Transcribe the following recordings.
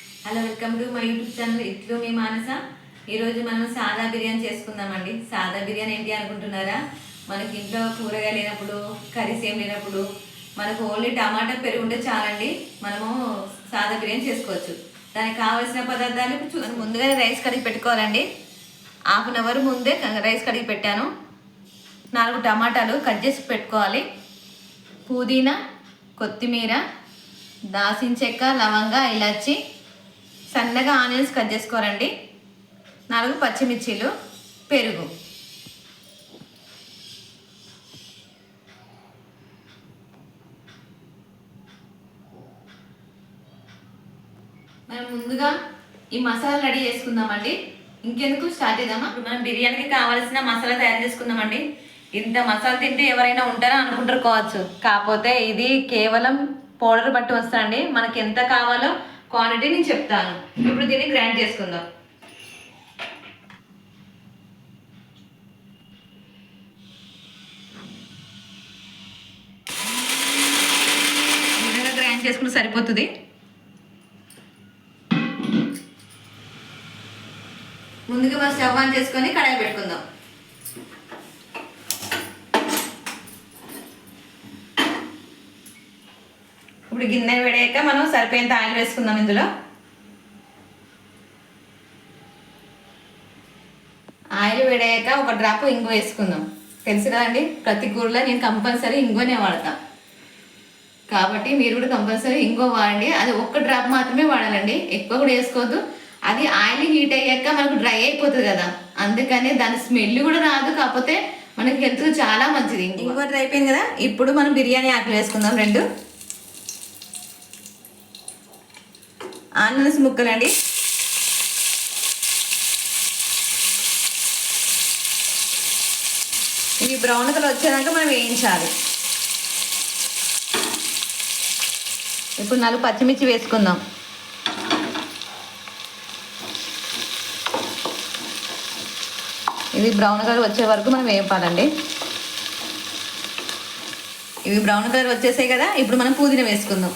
Hello, welcome to my YouTube channel ఇట్లు మీ మానస. ఈరోజు మనం సాదా బిర్యానీ చేసుకుందామండి. సాదా బిర్యానీ ఏంటి అనుకుంటున్నారా? మనకి ఇంట్లో కూరగాయలు లేనప్పుడు, కర్రీస్ ఏం లేనప్పుడు మనకు ఓన్లీ టమాటా పెరుగు ఉంటే చాలండి, మనము సాదా బిర్యానీ చేసుకోవచ్చు. దానికి కావాల్సిన పదార్థాలు మనం ముందుగానే రైస్ కడిగి పెట్టుకోవాలండి. హాఫ్ అన్ అవర్ ముందే రైస్ కడిగి పెట్టాను. 4 టమాటాలు కట్ చేసి పెట్టుకోవాలి. పుదీనా, కొత్తిమీర, దాల్చిన చెక్క, లవంగ, ఇలాచి, సన్నగా ఆనియన్స్ కట్ చేసుకోవాలండి. 4 పచ్చిమిర్చీలు, పెరుగు. మనం ముందుగా ఈ మసాలా రెడీ చేసుకుందామండి. ఇంకెందుకు స్టార్ట్ చేద్దామా? మనం బిర్యానీకి కావాల్సిన మసాలా తయారు చేసుకుందామండి. ఇంత మసాలా తింటే ఎవరైనా ఉంటారా అనుకుంటారు కావచ్చు. కాకపోతే ఇది కేవలం పౌడర్ బట్టి వస్తుందండి. మనకి ఎంత కావాలో క్వాంటిటీ నేను చెప్తాను. ఇప్పుడు దీన్ని గ్రైండ్ చేసుకుందాం. గ్రైండ్ చేసుకుంటే సరిపోతుంది. ముందుగా మనం స్టవ్ ఆన్ చేసుకొని కడాయి పెట్టుకుందాం. ఇప్పుడు గిన్నె వేడాక మనం సరిపోయేంత ఆయిల్ వేసుకుందాం. ఇందులో ఆయిల్ వేడాక ఒక డ్రాప్ ఇంగు వేసుకుందాం. తెలుసు కదండి, ప్రతి కూరలో నేను కంపల్సరీ ఇంగువనే వాడతా. కాబట్టి మీరు కూడా కంపల్సరీ ఇంగువ వాడండి. అది ఒక్క డ్రాప్ మాత్రమే వాడాలండి, ఎక్కువ కూడా వేసుకోవద్దు. అది ఆయిల్ హీట్ అయ్యాక మనకు డ్రై అయిపోతుంది కదా, అందుకనే దాని స్మెల్ కూడా రాదు. కాకపోతే మనకి హెల్త్ చాలా మంచిది. ఇంగువ డ్రై అయిపోయింది కదా, ఇప్పుడు మనం బిర్యానీ ఆకులు వేసుకుందాం. 2 ఆనియన్స్ ముక్కలండి. ఇవి బ్రౌన్ కలర్ వచ్చేదాకా మనం వేయించాలి. ఇప్పుడు 4 పచ్చిమిర్చి వేసుకుందాం. ఇవి బ్రౌన్ కలర్ వచ్చే వరకు మనం వేపాలండి. ఇవి బ్రౌన్ కలర్ వచ్చేసాయి కదా, ఇప్పుడు మనం పుదీనా వేసుకుందాం.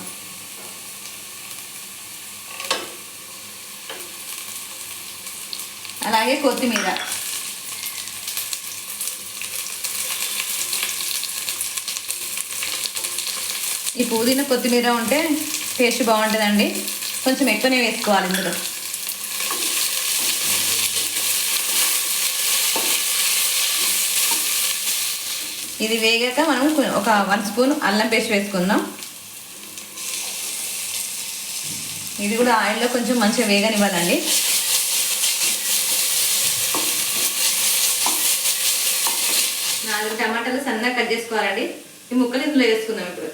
అలాగే కొత్తిమీర. ఈ పుదీనా కొత్తిమీర ఉంటే టేస్ట్ బాగుంటుందండి. కొంచెం ఎక్కువనే వేసుకోవాలి ఇందులో. ఇది వేగాక మనం ఒక 1 స్పూన్ అల్లం పేస్ట్ వేసుకుందాం. ఇది కూడా ఆయిల్లో కొంచెం మంచిగా వేగనివ్వాలండి. నాలుగు టమాటాలు సన్నగా కట్ చేసుకోవాలండి. ఈ ముక్కలు ఇందులో వేసుకుందాం. ఇప్పుడు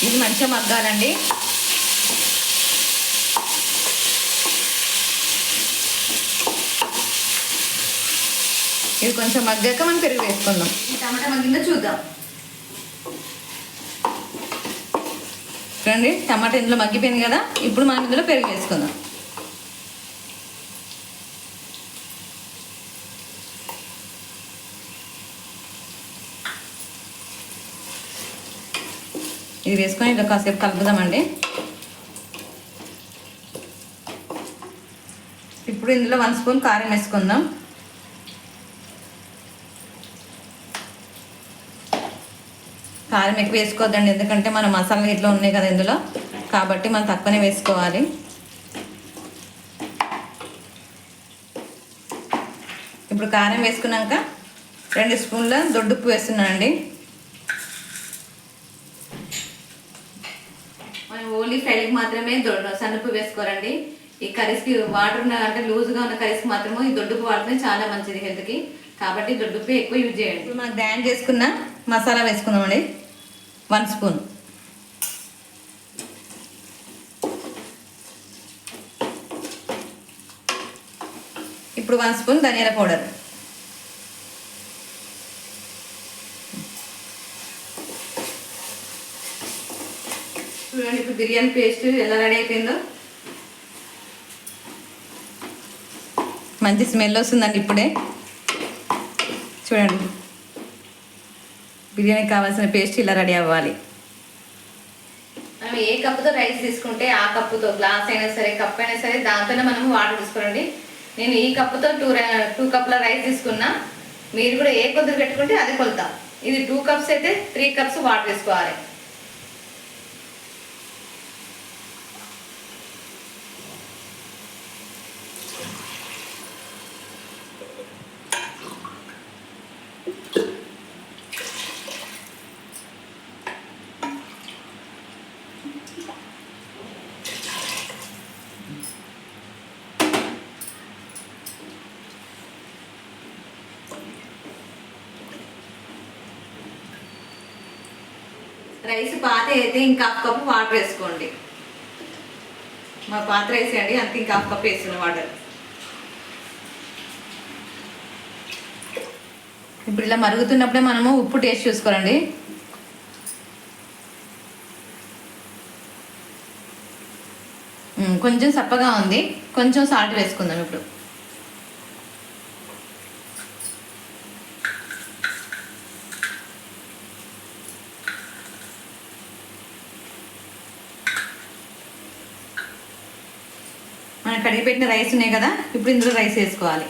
ఇది మంచిగా మగ్గాలండి. ఇది కొంచెం మగ్గాక మనం పెరుగు వేసుకుందాం. ఈ టమాటా మగ్గిందో చూద్దాం. చూడండి, టమాటా ఇందులో మగ్గిపోయింది కదా, ఇప్పుడు మనం ఇందులో పెరుగు వేసుకుందాం. ఇది వేసుకొని ఇలా కాసేపు కలుపుదామండి. ఇప్పుడు ఇందులో 1 స్పూన్ కారం వేసుకుందాం. కారం ఎక్కువ వేసుకోవద్దండి, ఎందుకంటే మన మసాలా ఇట్లా ఉన్నాయి కదా ఇందులో, కాబట్టి మనం తక్కువనే వేసుకోవాలి. ఇప్పుడు కారం వేసుకున్నాక 2 స్పూన్ల దొడ్డుప్పు వేస్తున్నానండి. మనం ఓన్లీ ఫ్రైకి మాత్రమే సన్నప్పు వేసుకోవాలండి. ఈ కర్రీస్కి వాటర్ ఉన్న అంటే లూజ్గా ఉన్న కర్రీస్కి మాత్రమే ఈ దొడ్డుప్పు వాడితే చాలా మంచిది హెల్త్కి. కాబట్టి దొడ్డుప్పు ఎక్కువ యూజ్ చేయండి. ఇప్పుడు మనం గ్రైండ్ చేసుకున్న మసాలా వేసుకుందామండి. 1 స్పూన్. ఇప్పుడు 1 స్పూన్ ధనియాల పౌడర్. చూడండి ఇప్పుడు బిర్యానీ పేస్ట్ ఎలా రెడీ అయిపోయిందో. మంచి స్మెల్ వస్తుందండి ఇప్పుడే. చూడండి, బిర్యానీకి కావాల్సిన పేస్ట్ ఇలా రెడీ అవ్వాలి. మనం ఏ కప్పుతో రైస్ తీసుకుంటే ఆ కప్పుతో, గ్లాస్ అయినా సరే కప్ అయినా సరే దాంతోనే మనం వాటర్ తీసుకోండి. నేను ఈ కప్పుతో 2 కప్పుల రైస్ తీసుకున్నా. మీరు కూడా ఏ కొద్దిగా పెట్టుకుంటే అది కొలత. ఇది 2 కప్స్ అయితే 3 కప్స్ వాటర్ వేసుకోవాలి. రైస్ పాత అయితే ఇంకా హాఫ్ కప్ వాటర్ వేసుకోండి. మా పాత రైస్ అండి, అంతే ఇంకా హాఫ్ కప్ వేస్తున్నాం వాటర్. ఇప్పుడు ఇలా మరుగుతున్నప్పుడే మనము ఉప్పు టేస్ట్ చూసుకోవాలండి. కొంచెం సప్పగా ఉంది, కొంచెం సాల్ట్ వేసుకుందాం ఇప్పుడు. మనం కడిగి పెట్టిన రైస్ ఉన్నాయి కదా, ఇప్పుడు ఇందులో రైస్ వేసుకోవాలి.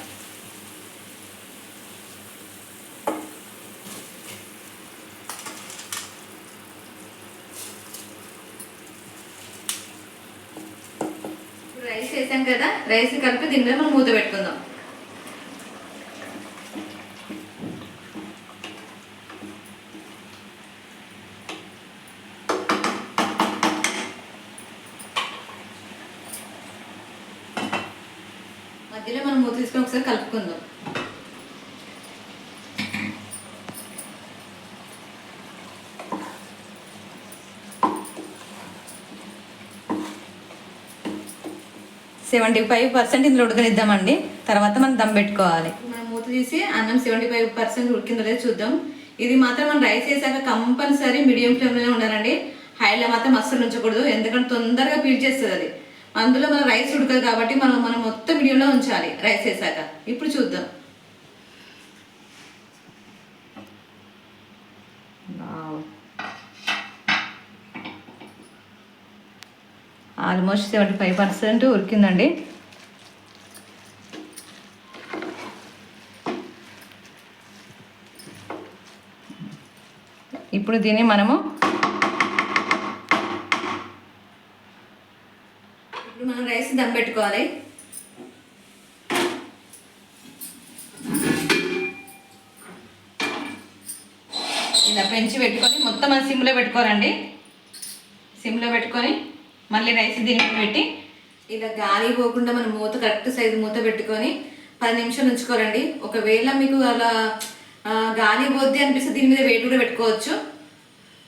రైస్ వేసాం కదా, రైస్ కలిపి దీని మీద మనం మూత పెట్టుకుందాం. మధ్యలో మనం మూత తీసుకొని ఒకసారి కలుపుకుందాం. సెవెంటీ 75% ఇందులో ఉడకనిద్దామండి. తర్వాత మనం దమ్ పెట్టుకోవాలి. మనం మూత తీసి అన్నం 75% ఉడికిందో లేదో చూద్దాం. ఇది మాత్రం మనం రైస్ వేసాక కంపల్సరీ మీడియం ఫ్లేమ్లోనే ఉండాలండి. హైలో మాత్రం అస్సలు ఉంచకూడదు, ఎందుకంటే తొందరగా పీల్చేస్తుంది అది. అందులో మనం రైస్ ఉడకదు కాబట్టి మనం మొత్తం మీడియంలో ఉంచాలి రైస్ వేసాక. ఇప్పుడు చూద్దాం. ఆల్మోస్ట్ 75% ఉడికిందండి. ఇప్పుడు దీన్ని మనము రైస్ దమ్ పెట్టుకోవాలి. ఇలా పెంచి పెట్టుకొని మొత్తం అది సిమ్లో పెట్టుకోరండి. సిమ్లో పెట్టుకొని మళ్ళీ రైస్ దీని మీద పెట్టి ఇలా గాలి పోకుండా మనం మూత కరెక్ట్ సైజు మూత పెట్టుకొని 10 నిమిషాలు ఉంచుకోరండి. ఒకవేళ మీకు అలా గాలి పోద్ది అనిపిస్తే దీని మీద వెయిట్ కూడా పెట్టుకోవచ్చు.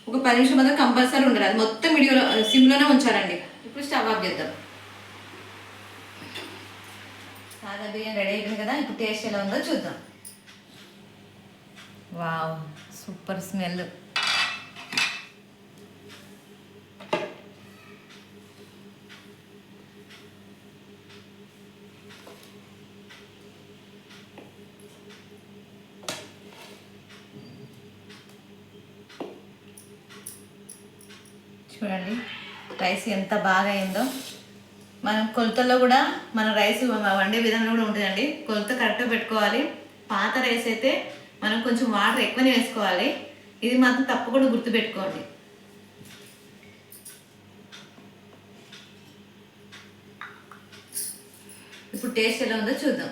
ఒక 10 నిమిషాలు మాత్రం కంపల్సరీ ఉండాలి. అది మొత్తం వీడియోలో సిమ్లోనే ఉంచాలండి. ఇప్పుడు స్టవ్ ఆఫ్ చేద్దాం. సాదా బిర్యానీ రెడీ అయిపోయింది కదా, ఇప్పుడు టేస్ట్ ఎలా ఉందో చూద్దాం. Wow, super smell. చూడండి రైస్ ఎంత బాగా అయిందో. మనం కొలతల్లో కూడా మన రైస్ వండే విధానం కూడా ఉంటుందండి. కొలత కరెక్ట్గా పెట్టుకోవాలి. పాత రైస్ అయితే మనం కొంచెం వాటర్ ఎక్కువనే వేసుకోవాలి. ఇది మాత్రం తప్పకుండా గుర్తుపెట్టుకోండి. ఇప్పుడు టేస్ట్ ఎలా ఉందో చూద్దాం.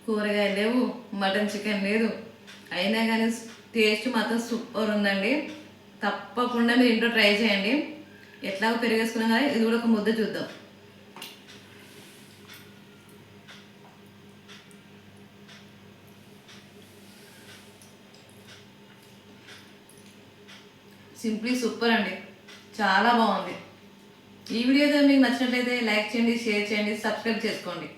కూరగాయలు లేవు, మటన్ చికెన్ లేదు, అయినా కానీ టేస్ట్ మాత్రం సూపర్ ఉందండి. తప్పకుండా మీరు ఇంట్లో ట్రై చేయండి. ఎట్లాగో పెరిగేసుకున్నాం కానీ ఇది కూడా ఒక ముద్ద చూద్దాం. సింప్లీ సూపర్ అండి, చాలా బాగుంది. ఈ వీడియో మీకు నచ్చినట్లయితే లైక్ చేయండి, షేర్ చేయండి, సబ్స్క్రైబ్ చేసుకోండి.